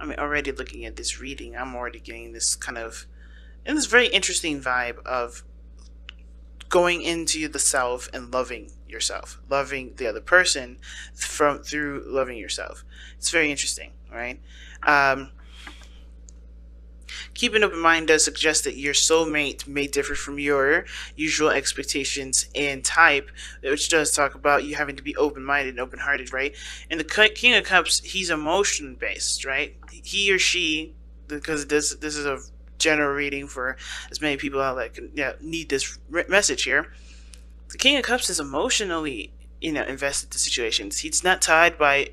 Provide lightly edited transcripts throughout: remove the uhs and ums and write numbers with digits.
I mean, already looking at this reading, I'm already getting this kind of, and this very interesting vibe of going into the self and loving yourself, loving the other person from through loving yourself. It's very interesting, right? Um, Keep an open mind does suggest that your soulmate may differ from your usual expectations and type, which does talk about you having to be open minded and open hearted, right? And the King of Cups, he's emotion based, right? He or she, because this is a general reading for as many people out that can, yeah, need this message here. The King of Cups is emotionally, invested in situations. He's not tied by,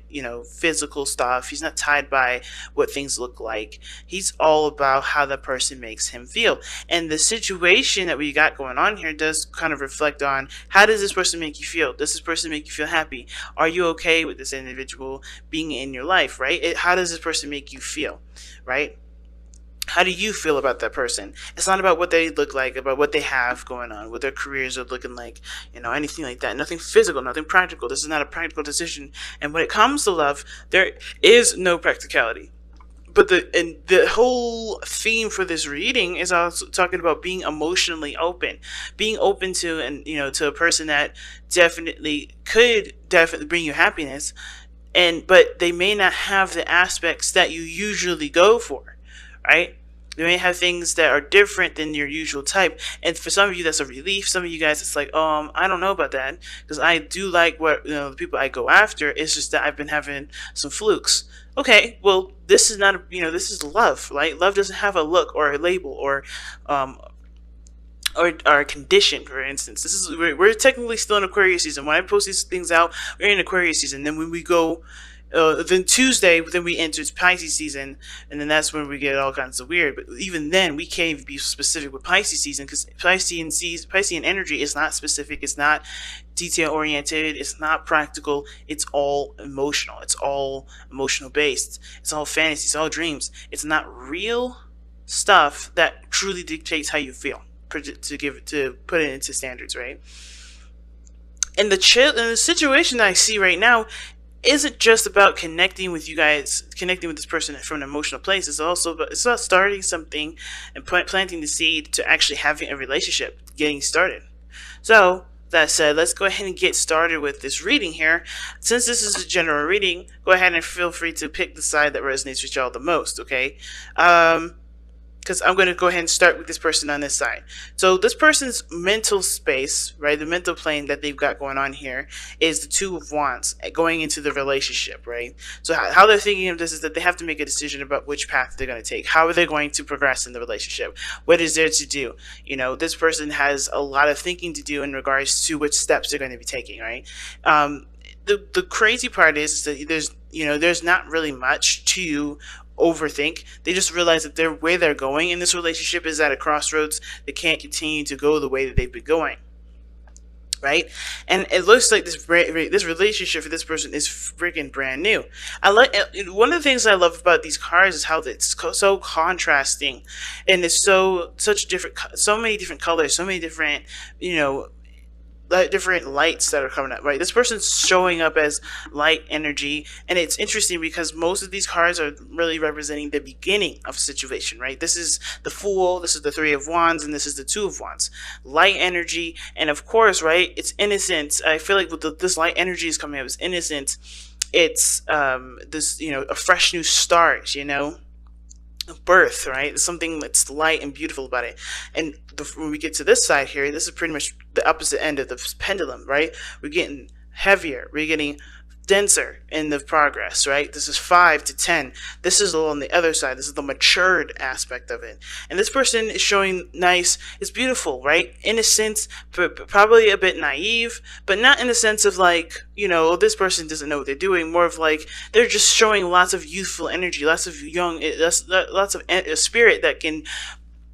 physical stuff. He's not tied by what things look like. He's all about how the person makes him feel. And the situation that we got going on here does kind of reflect on, how does this person make you feel? Does this person make you feel happy? Are you okay with this individual being in your life, right? How does this person make you feel, right? How do you feel about that person? It's not about what they look like, about what they have going on, what their careers are looking like, anything like that. Nothing physical, nothing practical. This is not a practical decision. And when it comes to love, there is no practicality. But the whole theme for this reading is also talking about being emotionally open, being open to, and to a person that could definitely bring you happiness, but they may not have the aspects that you usually go for, right? They may have things that are different than your usual type, and for some of you that's a relief. Some of you guys, it's like, I don't know about that, because I do like what the people I go after. It's just that I've been having some flukes. Okay, well, this is not this is love, right? Love doesn't have a look or a label um, or a condition. For instance, we're technically still in Aquarius season. When I post these things out, we're in Aquarius season. Then when we go, then Tuesday, then we enter Pisces season, and then that's when we get all kinds of weird. But even then, we can't even be specific with Pisces season, because Piscean energy is not specific. It's not detail oriented. It's not practical. It's all emotional. It's all emotional based. It's all fantasy. It's all dreams. It's not real stuff that truly dictates how you feel. To put it into standards, right? And the situation that I see right now isn't just about connecting with you guys, connecting with this person from an emotional place. It's about starting something and planting the seed to actually having a relationship, getting started. So that said, let's go ahead and get started with this reading here. Since this is a general reading, go ahead and feel free to pick the side that resonates with y'all the most. Okay. Because I'm going to go ahead and start with this person on this side. So this person's mental space, right, the mental plane that they've got going on here is the Two of Wands going into the relationship, right? So how they're thinking of this is that they have to make a decision about which path they're going to take. How are they going to progress in the relationship? What is there to do? This person has a lot of thinking to do in regards to which steps they're going to be taking, right? The crazy part is that there's not really much to overthink. They just realize that their way they're going in this relationship is at a crossroads. They can't continue to go the way that they've been going, right? And it looks like this relationship for this person is freaking brand new. I like one of the things I love about these cards is how it's so contrasting, and it's so many different colors, so many different different lights that are coming up, right? This person's showing up as light energy, and it's interesting because most of these cards are really representing the beginning of a situation, right? This is the Fool, this is the Three of Wands, and this is the Two of Wands. Light energy, and of course, right, it's innocence. I feel like this light energy is coming up as innocence. It's this, a fresh new start, birth, right? There's something that's light and beautiful about it. And when we get to this side here, this is pretty much the opposite end of the pendulum, right? We're getting heavier, we're getting denser in the progress, right? This is 5 to 10. This is on the other side. This is the matured aspect of it. And this person is showing nice, it's beautiful, right? Innocent, probably a bit naive, but not in the sense of like, this person doesn't know what they're doing. More of like, they're just showing lots of youthful energy, lots of lots of spirit that can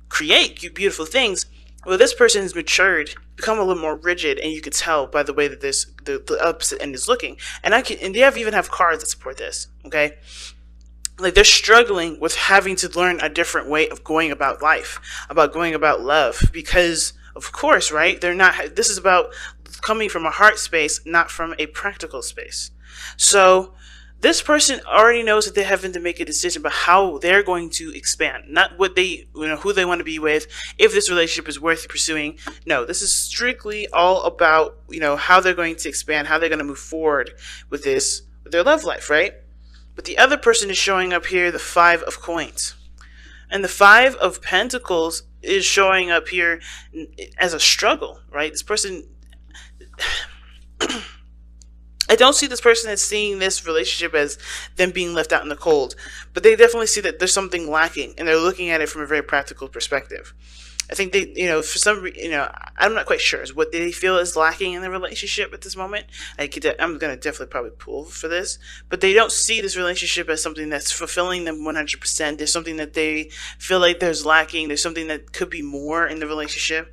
create beautiful things. Well, this person has matured, become a little more rigid, and you can tell by the way that the opposite end is looking. And they even have cards that support this. Okay, like they're struggling with having to learn a different way of going about life, about going about love, because of course, right? This is about coming from a heart space, not from a practical space. So This person already knows that they're having to make a decision about how they're going to expand, not what they, who they want to be with, if this relationship is worth pursuing. No, this is strictly all about, how they're going to expand, how they're going to move forward with this, with their love life, right? But the other person is showing up here, the Five of Coins. And the Five of Pentacles is showing up here as a struggle, right? This person, I don't see this person as seeing this relationship as them being left out in the cold, but they definitely see that there's something lacking, and they're looking at it from a very practical perspective. I think they, for some reason, I'm not quite sure is what they feel is lacking in the relationship at this moment. I'm going to definitely probably pull for this, but they don't see this relationship as something that's fulfilling them 100%. There's something that they feel like there's lacking. There's something that could be more in the relationship,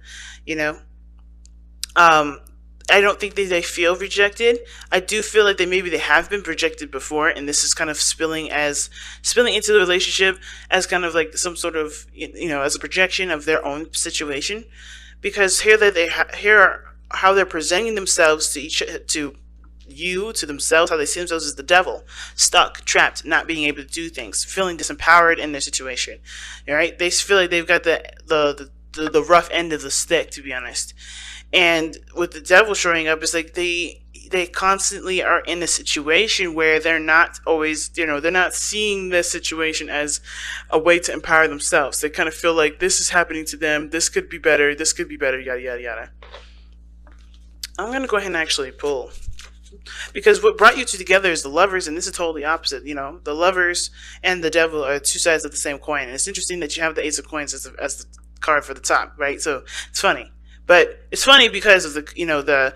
I don't think they feel rejected. I do feel like they have been rejected before, and this is kind of spilling into the relationship as kind of like some sort of, as a projection of their own situation, because here are how they're presenting themselves to themselves, how they see themselves as the devil, stuck, trapped, not being able to do things, feeling disempowered in their situation. All right, they feel like they've got the rough end of the stick, to be honest. And with the devil showing up, it's like they constantly are in a situation where they're not always, they're not seeing this situation as a way to empower themselves. They kind of feel like this is happening to them. This could be better, yada, yada, yada. I'm going to go ahead and actually pull. Because what brought you two together is the Lovers, and this is totally opposite. The Lovers and the devil are two sides of the same coin. And it's interesting that you have the Ace of Coins as the card for the top, right? So it's funny. But it's funny because of the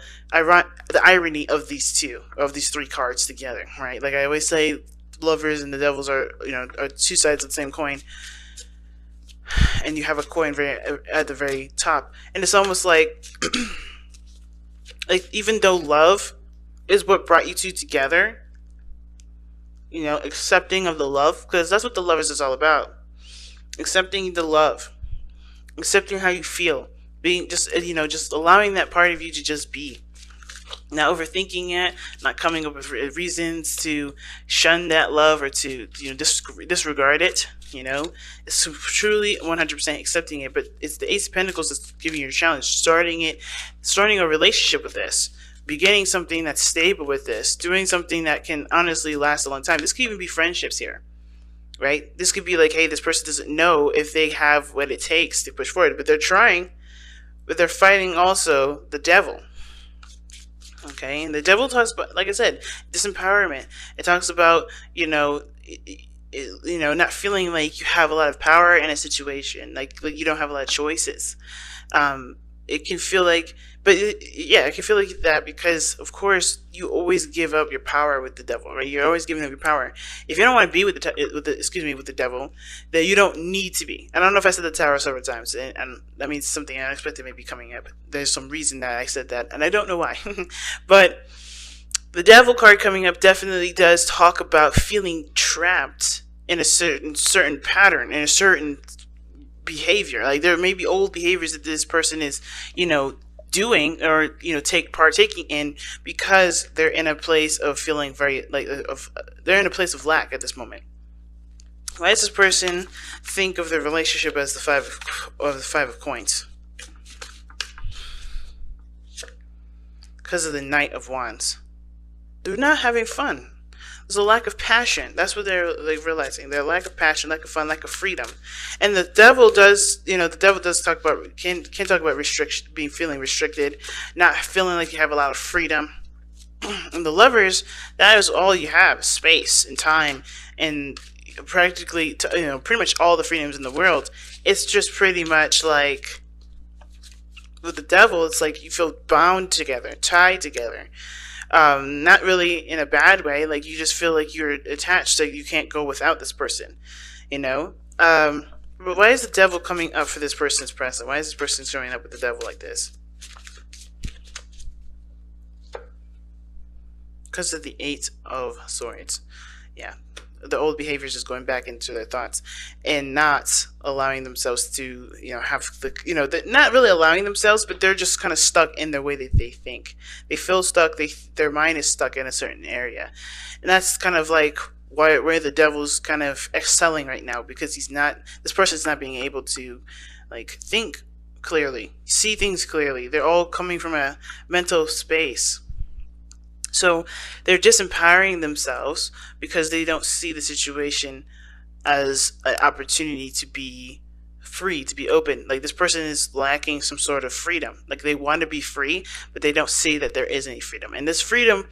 irony of these three cards together, right? Like I always say, Lovers and the Devils are two sides of the same coin, and you have a coin at the very top, and it's almost like like even though love is what brought you two together, accepting of the love, because that's what the Lovers is all about, accepting the love, accepting how you feel. Being just allowing that part of you to just be, not overthinking it, not coming up with reasons to shun that love or to disregard it. It's truly 100% accepting it. But it's the Ace of Pentacles that's giving you a challenge, starting a relationship with this, beginning something that's stable with this, doing something that can honestly last a long time. This could even be friendships here. Right? This could be like, hey, this person doesn't know if they have what it takes to push forward, but they're trying. But they're fighting also the devil. Okay, and the devil talks about, like I said, disempowerment. It talks about not feeling like you have a lot of power in a situation, like you don't have a lot of choices. It can feel like, it can feel like that because, of course, you always give up your power with the devil, right? You're always giving up your power. If you don't want to be with the devil, then you don't need to be. I don't know if I said the Tower several times, and that means something unexpected may be coming up. There's some reason that I said that, and I don't know why. But the Devil card coming up definitely does talk about feeling trapped in a certain pattern, in a certain behavior. Like there may be old behaviors that this person is doing or partaking in, because they're in a place of feeling they're in a place of lack at this moment. Why does this person think of their relationship as the Five of Coins? Because of the Knight of Wands. They're not having fun. There's a lack of passion. That's what they're realizing. Their lack of passion, lack of fun, lack of freedom. And the devil does, talk about, can talk about restriction, feeling restricted, not feeling like you have a lot of freedom. And the Lovers, that is all you have, space and time, and practically, pretty much all the freedoms in the world. It's just pretty much like, with the devil, it's like you feel bound together, tied together. Not really in a bad way, like you just feel like you're attached, so you can't go without this person, but why is the devil coming up for this person's present? Why is this person showing up with the devil like this? Because of the Eight of Swords. yeah, the old behaviors is going back into their thoughts and not allowing themselves to, have not really allowing themselves, but they're just kind of stuck in the way that they think. They feel stuck. Their mind is stuck in a certain area, and that's kind of like where the devil's kind of excelling right now, because this person's not being able to like think clearly, see things clearly. They're all coming from a mental space. So they're disempowering themselves because they don't see the situation as an opportunity to be free, to be open. Like, this person is lacking some sort of freedom. Like, they want to be free, but they don't see that there is any freedom. And this freedom,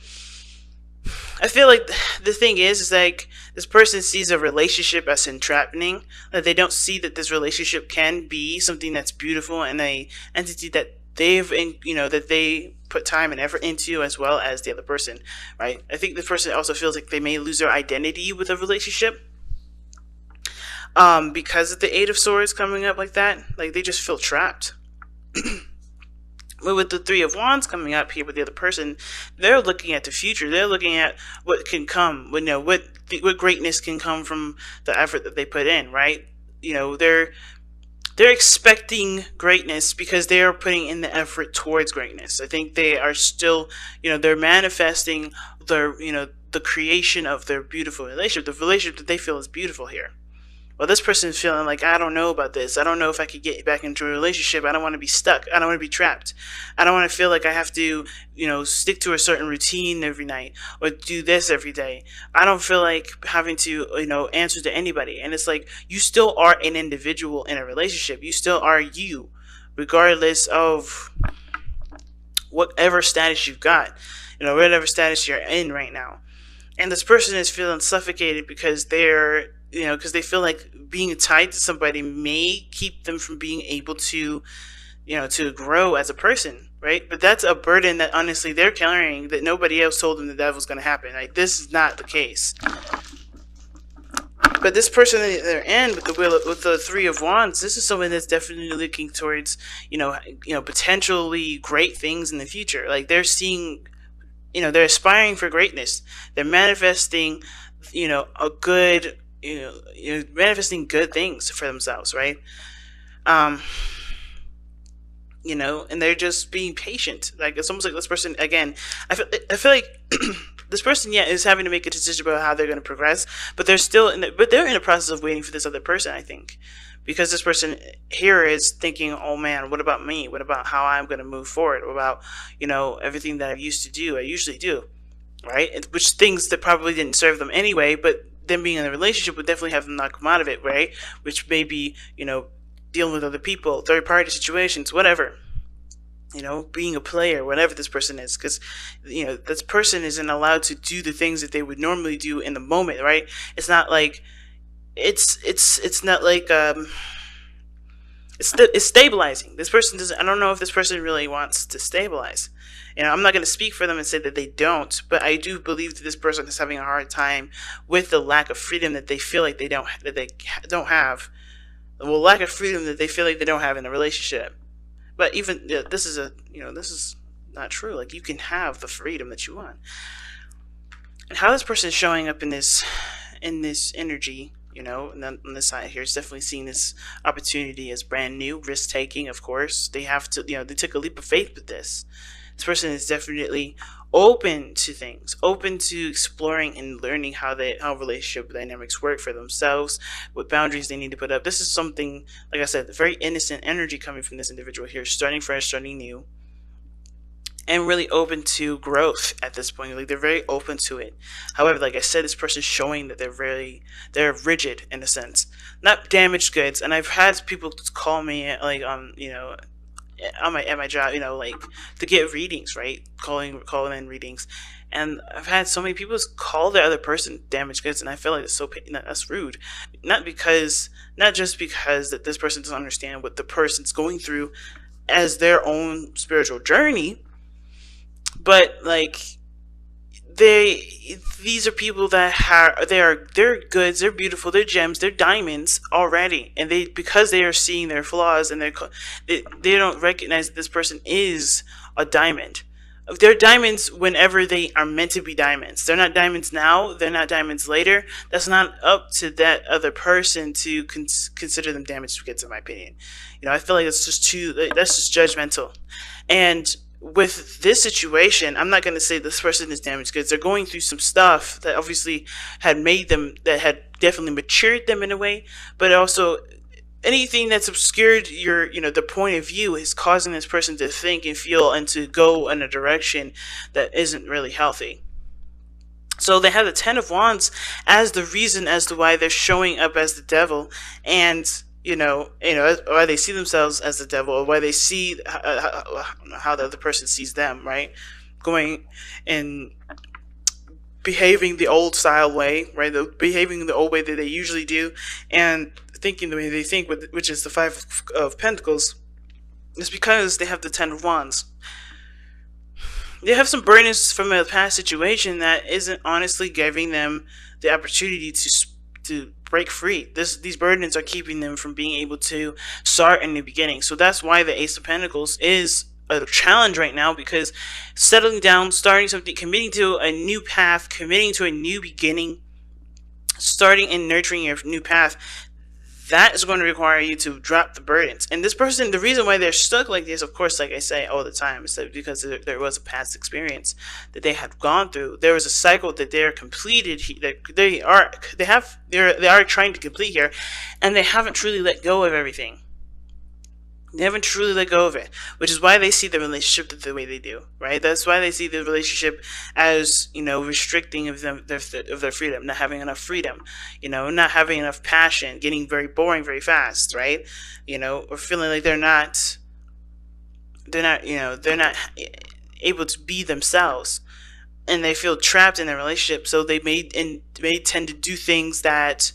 I feel like the thing is like, this person sees a relationship as entrapping, that they don't see that this relationship can be something that's beautiful and a entity that that they put time and effort into, as well as the other person, right? I think the person also feels like they may lose their identity with a relationship, because of the Eight of Swords coming up like that. Like, they just feel trapped. But with the Three of Wands coming up here with the other person, they're looking at the future. They're looking at what can come. What greatness can come from the effort that they put in, right? They're expecting greatness because they are putting in the effort towards greatness. I think they are still, they're manifesting the creation of their beautiful relationship, the relationship that they feel is beautiful here. Well, this person is feeling like, I don't know about this. I don't know if I could get back into a relationship. I don't want to be stuck. I don't want to be trapped. I don't want to feel like I have to, stick to a certain routine every night or do this every day. I don't feel like having to, answer to anybody. And it's like, you still are an individual in a relationship. You still are you, regardless of whatever status you've got, whatever status you're in right now. And this person is feeling suffocated because because they feel like being tied to somebody may keep them from being able to, to grow as a person, right? But that's a burden that honestly they're carrying, that nobody else told them that was going to happen. Like, this is not the case. But this person at their end with the Three of Wands, this is someone that's definitely looking towards, potentially great things in the future. Like, they're seeing, they're aspiring for greatness. They're manifesting, a good, manifesting good things for themselves, right? And they're just being patient. Like, it's almost like this person, again, I feel like this person, is having to make a decision about how they're going to progress, but they're they're in the process of waiting for this other person, I think, because this person here is thinking, oh man, what about me? What about how I'm going to move forward? What about, everything that I usually do, right? Which things that probably didn't serve them anyway, but them being in a relationship would definitely have them not come out of it, right? Which may be, dealing with other people, third-party situations, whatever. Being a player, whatever this person is, because, this person isn't allowed to do the things that they would normally do in the moment, right? It's not like, it's not like, it's stabilizing. This person doesn't, I don't know if this person really wants to stabilize. I'm not going to speak for them and say that they don't, but I do believe that this person is having a hard time with the lack of freedom that they feel like they don't have. Well, lack of freedom that they feel like they don't have in a relationship. But even this is not true. Like, you can have the freedom that you want. And how this person is showing up in this energy, and then on this side here, is definitely seeing this opportunity as brand new, risk taking. Of course, they have to. They took a leap of faith with this. This person is definitely open to things, open to exploring and learning how relationship dynamics work for themselves, what boundaries they need to put up. This is something, like I said, very innocent energy coming from this individual here, starting fresh, starting new, and really open to growth at this point. Like, they're very open to it. However, like I said, this person is showing that they're rigid in a sense, not damaged goods. And I've had people call me like, at my job, like, to get readings, right? Calling in readings, and I've had so many people call the other person damaged goods, and I feel like that's rude. Not just because that this person doesn't understand what the person's going through as their own spiritual journey, but like, these are people that they're goods, they're beautiful, they're gems, they're diamonds already, and because they are seeing their flaws, and they don't recognize that this person is a diamond, They're diamonds whenever they are meant to be diamonds. They're not diamonds now. They're not diamonds later. That's not up to that other person to consider them damaged goods, in my opinion. I feel like it's just too. That's just judgmental. And with this situation, I'm not going to say this person is damaged goods. They're going through some stuff that obviously had made them, that had definitely matured them in a way, but also anything that's obscured the point of view is causing this person to think and feel and to go in a direction that isn't really healthy. So they have the Ten of Wands as the reason as to why they're showing up as the devil, and why they see themselves as the devil, or why they see how the other person sees them, right? Going and behaving the old style way, right? Behaving the old way that they usually do, and thinking the way they think, which is the Five of Pentacles, is because they have the Ten of Wands. They have some burdens from a past situation that isn't honestly giving them the opportunity to break free. These burdens are keeping them from being able to start a new beginning. So that's why the Ace of Pentacles is a challenge right now, because settling down, starting something, committing to a new path, committing to a new beginning, starting and nurturing your new path, that is going to require you to drop the burdens. And this person, the reason why they're stuck like this, of course, like I say all the time, is that because there was a past experience that they had gone through. There was a cycle that they're completed. They are trying to complete here, and they haven't truly let go of everything. They haven't truly let go of it, which is why they see the relationship the way they do, right? That's why they see the relationship as, restricting of their freedom, not having enough freedom, not having enough passion, getting very boring very fast, right? Or feeling like they're not able to be themselves, and they feel trapped in their relationship. So they may tend to do things that,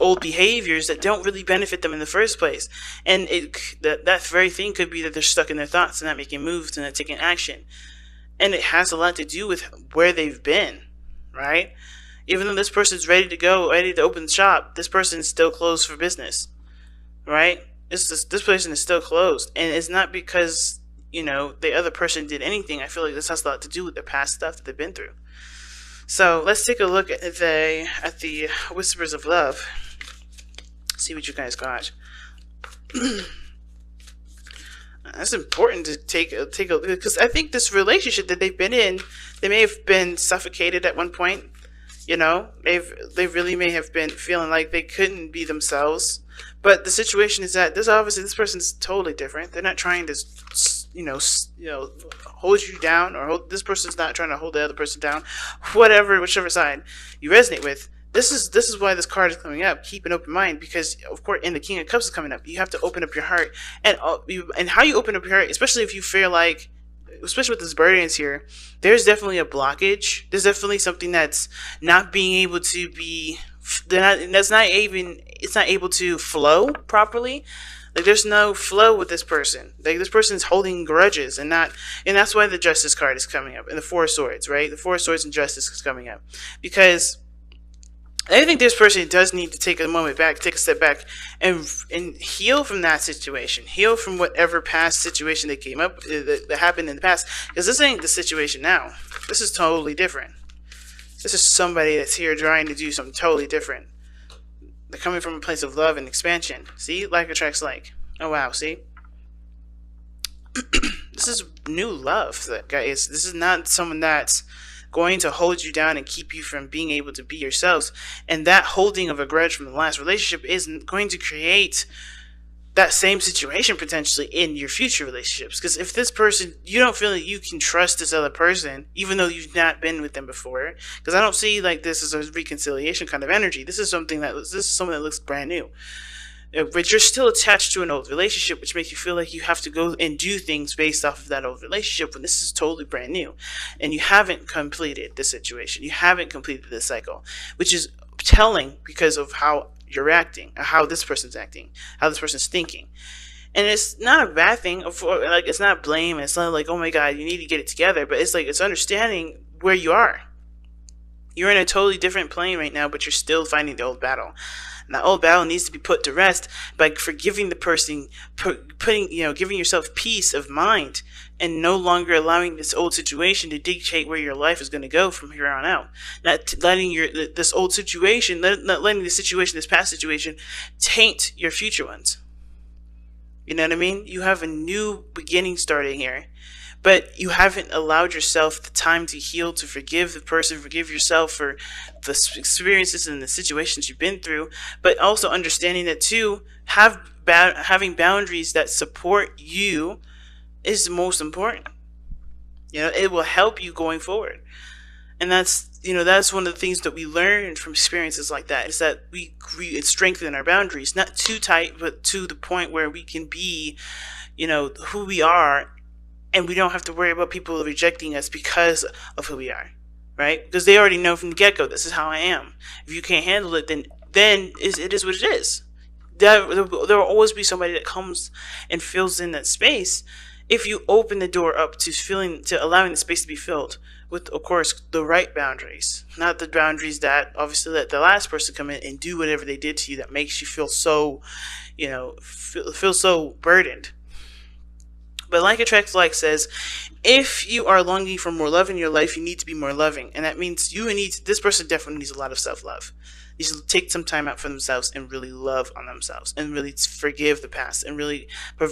old behaviors that don't really benefit them in the first place. And that very thing could be that they're stuck in their thoughts and not making moves and not taking action. And it has a lot to do with where they've been, right? Even though this person's ready to go, ready to open the shop, this person's still closed for business, right? This person is still closed. And it's not because, the other person did anything. I feel like this has a lot to do with the past stuff that they've been through. So let's take a look at the Whispers of Love. See what you guys got. That's important to take a because I think this relationship that they've been in, they may have been suffocated at one point. They really may have been feeling like they couldn't be themselves. But the situation is that this person's totally different. They're not trying to hold you down, or this person's not trying to hold the other person down. Whichever side you resonate with. This is why this card is coming up. Keep an open mind, because of course, in the King of Cups is coming up. You have to open up your heart, and how you open up your heart, especially if you feel like, especially with this burdens here, there's definitely a blockage. There's definitely something that's not being able to be. It's not able to flow properly. Like, there's no flow with this person. Like, this person's holding grudges, and that's why the Justice card is coming up, and the Four of Swords, right? The Four of Swords and Justice is coming up, because I think this person does need to take a step back, and heal from that situation, heal from whatever past situation that came up, that happened in the past, because this ain't the situation now. This is totally different. This is somebody that's here trying to do something totally different. They're coming from a place of love and expansion. See? Like attracts like. Oh, wow. See? This is new love, guys. This is not someone that's going to hold you down and keep you from being able to be yourselves. And that holding of a grudge from the last relationship is going to create that same situation potentially in your future relationships. Because if this person, you don't feel like you can trust this other person, even though you've not been with them before, because I don't see like this as a reconciliation kind of energy. This is someone that looks brand new. But you're still attached to an old relationship, which makes you feel like you have to go and do things based off of that old relationship when this is totally brand new. And you haven't completed the situation. You haven't completed the cycle, which is telling because of how you're acting, or how this person's acting, how this person's thinking. And it's not a bad thing. Like, it's not blame. It's not like, oh my God, you need to get it together. But it's like, it's understanding where you are. You're in a totally different plane right now, but you're still fighting the old battle. And that old battle needs to be put to rest by forgiving the person, putting, giving yourself peace of mind, and no longer allowing this old situation to dictate where your life is going to go from here on out. Not letting this old situation, not letting this past situation, taint your future ones. You know what I mean? You have a new beginning starting here, but you haven't allowed yourself the time to heal, to forgive the person, forgive yourself for the experiences and the situations you've been through, but also understanding that too, having boundaries that support you is the most important. It will help you going forward. And that's one of the things that we learn from experiences like that, is that we strengthen our boundaries, not too tight, but to the point where we can be, who we are, and we don't have to worry about people rejecting us because of who we are, right? Because they already know from the get-go, this is how I am. If you can't handle it, then it is what it is. There will always be somebody that comes and fills in that space if you open the door up to allowing the space to be filled with, of course, the right boundaries, not the boundaries that obviously let the last person come in and do whatever they did to you that makes you feel so, feel so burdened. But like attracts like says, if you are longing for more love in your life, you need to be more loving, and that means this person definitely needs a lot of self-love. Needs to take some time out for themselves and really love on themselves and really forgive the past and really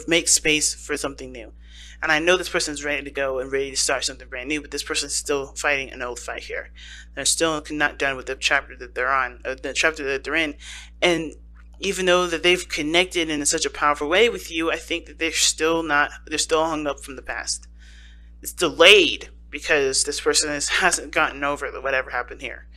make space for something new. And I know this person is ready to go and ready to start something brand new, but this person is still fighting an old fight here. They're still not done with the chapter that they're on, the chapter that they're in. And even though that they've connected in such a powerful way with you, I think that they're still hung up from the past. It's delayed because this person hasn't gotten over whatever happened here.